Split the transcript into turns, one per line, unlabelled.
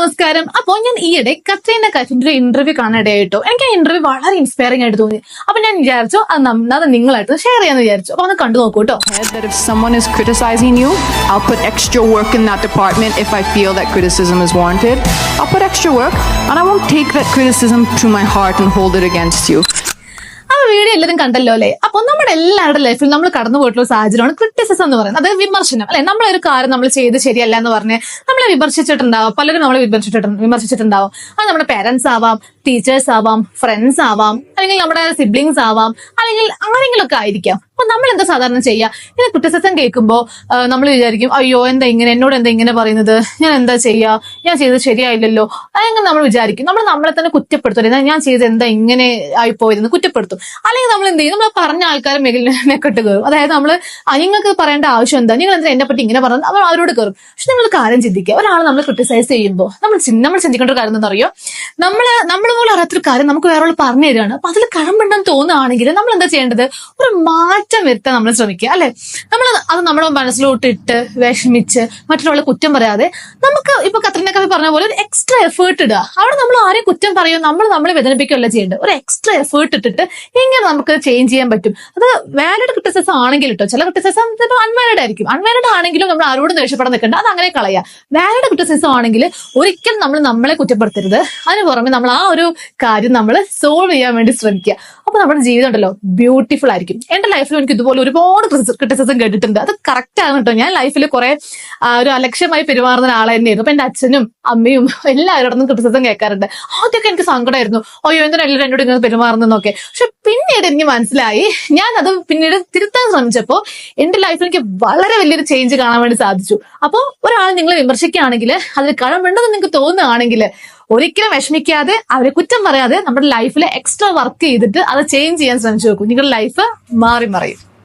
നമസ്കാരം. അപ്പോൾ ഞാൻ ഈയിടെ കത്രീന കൈഫിന്റെ ഒരു ഇന്റർവ്യൂ കാണാനിടയായിട്ടോ. എനിക്ക് ആ ഇന്റർവ്യൂ വളരെ ഇൻസ്പയറിംഗ് ആയിട്ട് തോന്നി. അപ്പൊ ഞാൻ വിചാരിച്ചു അത് നിങ്ങളായിട്ട് ഷെയർ ചെയ്യാന്ന് വിചാരിച്ചു. അപ്പൊ ഒന്ന് കണ്ടു നോക്കൂ കേട്ടോ.
That if someone is criticizing you, I'll put extra work in that department if I feel that criticism is warranted. I'll put extra work and I won't take that criticism to my heart and hold it against you.
Video എല്ലാവരും കണ്ടല്ലോ അല്ലെ. അപ്പൊ നമ്മുടെ എല്ലാവരുടെ ലൈഫിൽ നമ്മൾ കടന്നു പോയിട്ടുള്ള സാഹചര്യമാണ് ക്രിറ്റിസിസം എന്ന് പറയുന്നത്. അതായത് വിമർശനം അല്ലെ. നമ്മളൊരു കാര്യം നമ്മൾ ചെയ്ത് ശരിയല്ല എന്ന് പറഞ്ഞ് നമ്മളെ വിമർശിച്ചിട്ടുണ്ടാവും. പലരും നമ്മളെ വിമർശിച്ചിട്ടുണ്ടാവും. അത് നമ്മുടെ പേരൻസ് ആവാം, ടീച്ചേഴ്സ് ആവാം, ഫ്രണ്ട്സ് ആവാം, അല്ലെങ്കിൽ നമ്മുടെ സിബ്ലിങ്സ് ആവാം, അല്ലെങ്കിൽ ആരെങ്കിലും ഒക്കെ ആയിരിക്കാം. അപ്പൊ നമ്മൾ എന്താ സാധാരണ ചെയ്യുക? ഇങ്ങനെ ക്രിറ്റിസിസം കേൾക്കുമ്പോൾ നമ്മൾ വിചാരിക്കും, അയ്യോ എന്നോട് എന്താ ഇങ്ങനെ പറയുന്നത്, ഞാൻ എന്താ ചെയ്യുക, ഞാൻ ചെയ്തത് ശരിയായില്ലല്ലോ, അല്ലെങ്കിൽ നമ്മൾ വിചാരിക്കും. നമ്മളെ തന്നെ കുറ്റപ്പെടുത്തും. ഞാൻ ചെയ്ത് എന്താ ഇങ്ങനെ ആയിപ്പോയതെന്ന് കുറ്റപ്പെടുത്തും. അല്ലെങ്കിൽ നമ്മൾ എന്ത് ചെയ്യും? നമ്മൾ പറഞ്ഞ ആൾക്കാരെ മെക്കെട്ട് കയറും. അതായത് നിങ്ങൾക്ക് പറയേണ്ട ആവശ്യം എന്താ, നിങ്ങൾ എന്താ എന്നെ പറ്റി ഇങ്ങനെ പറഞ്ഞത്, നമ്മൾ അവരോട് കയറും. പക്ഷെ നിങ്ങൾ കാര്യം ചിന്തിക്കുക, ഒരാൾ നമ്മൾ ക്രിട്ടിസൈസ് ചെയ്യുമ്പോൾ നമ്മൾ ചിന്തിക്കേണ്ട ഒരു കാര്യം എന്താ അറിയോ? നമ്മൾ പോലും അറിയാത്തൊരു കാര്യം നമുക്ക് വേറെ പറഞ്ഞു തരികയാണ്. അപ്പൊ അതിൽ കഴമ്പുണ്ടെന്ന് തോന്നുകയാണെങ്കിൽ നമ്മൾ എന്താ ചെയ്യേണ്ടത്? ഒരു മാറ്റം വരുത്താൻ നമ്മൾ ശ്രമിക്കുക അല്ലെ. അത് നമ്മുടെ മനസ്സിലോട്ടിട്ട് വിഷമിച്ച് മറ്റൊരാളെ കുറ്റം പറയാതെ നമുക്ക് ഇപ്പൊ കത്രീന കൈഫ് പറഞ്ഞ പോലെ ഒരു എക്സ്ട്രാ എഫേർട്ട് ഇടുക. അവിടെ നമ്മൾ ആരെയും കുറ്റം പറയുമോ, നമ്മളെ വേദനിപ്പിക്കുകയല്ല ചെയ്യേണ്ടത്. ഒരു എക്സ്ട്രാ എഫേർട്ട് ഇട്ടിട്ട് ഇങ്ങനെ നമുക്ക് ചേഞ്ച് ചെയ്യാൻ പറ്റും. അത് വാലിഡ് ക്രിറ്റിസിസം ആണെങ്കിൽ കേട്ടോ. ചില ക്രിറ്റിസിസം ചിലപ്പോൾ അൺവാലിഡ് ആയിരിക്കും. അൺവാലിഡ് ആണെങ്കിലും നമ്മൾ ആരോടും ദേഷ്യപ്പെടാൻ നിൽക്കേണ്ട, അത് അങ്ങനെ കളയുക. വാലിഡ് ക്രിറ്റിസിസം ആണെങ്കിൽ ഒരിക്കലും നമ്മളെ കുറ്റപ്പെടുത്തരുത്. അതിന് പുറമെ നമ്മൾ ആ ഒരു കാര്യം നമ്മൾ സോൾവ് ചെയ്യാൻ വേണ്ടി ശ്രമിക്കുക. അപ്പൊ നമ്മുടെ ജീവിതം ഉണ്ടല്ലോ ബ്യൂട്ടിഫുൾ ആയിരിക്കും. എന്റെ ലൈഫിൽ എനിക്ക് ഇതുപോലെ ഒരുപാട് ക്രിറ്റിസിസം കേട്ടിട്ടുണ്ട്. അത് കറക്റ്റ് ആണ് കേട്ടോ. ഞാൻ ലൈഫിൽ കുറെ ഒരു അലക്ഷ്യമായി പെരുമാറുന്ന ആളെ തന്നെയായിരുന്നു. അപ്പൊ എന്റെ അച്ഛനും അമ്മയും എല്ലാവരോടൊന്നും ക്രിറ്റിസിസം കേൾക്കാറുണ്ട്. ആദ്യമൊക്കെ എനിക്ക് സങ്കടമായിരുന്നു, അയ്യോ എന്തിനാ എല്ലാവരും എന്നോട് ഇങ്ങനെ പെരുമാറുന്നൊക്കെ. പക്ഷെ പിന്നീട് എനിക്ക് മനസ്സിലായി, ഞാൻ അത് പിന്നീട് തിരുത്താൻ ശ്രമിച്ചപ്പോ എന്റെ ലൈഫിൽ എനിക്ക് വളരെ വലിയൊരു ചേഞ്ച് കാണാൻ വേണ്ടി സാധിച്ചു. അപ്പോൾ ഒരാൾ നിങ്ങളെ വിമർശിക്കുകയാണെങ്കിൽ, അതിൽ കഴമ്പുണ്ടെന്ന് നിങ്ങൾക്ക് തോന്നുകയാണെങ്കിൽ ഒരിക്കലും വിഷമിക്കാതെ, അവരെ കുറ്റം പറയാതെ നമ്മുടെ ലൈഫിൽ എക്സ്ട്രാ വർക്ക് ചെയ്തിട്ട് അത് ചേഞ്ച് ചെയ്യാൻ ശ്രമിച്ചു നോക്കൂ. നിങ്ങളുടെ ലൈഫ് മാറി മറിയും.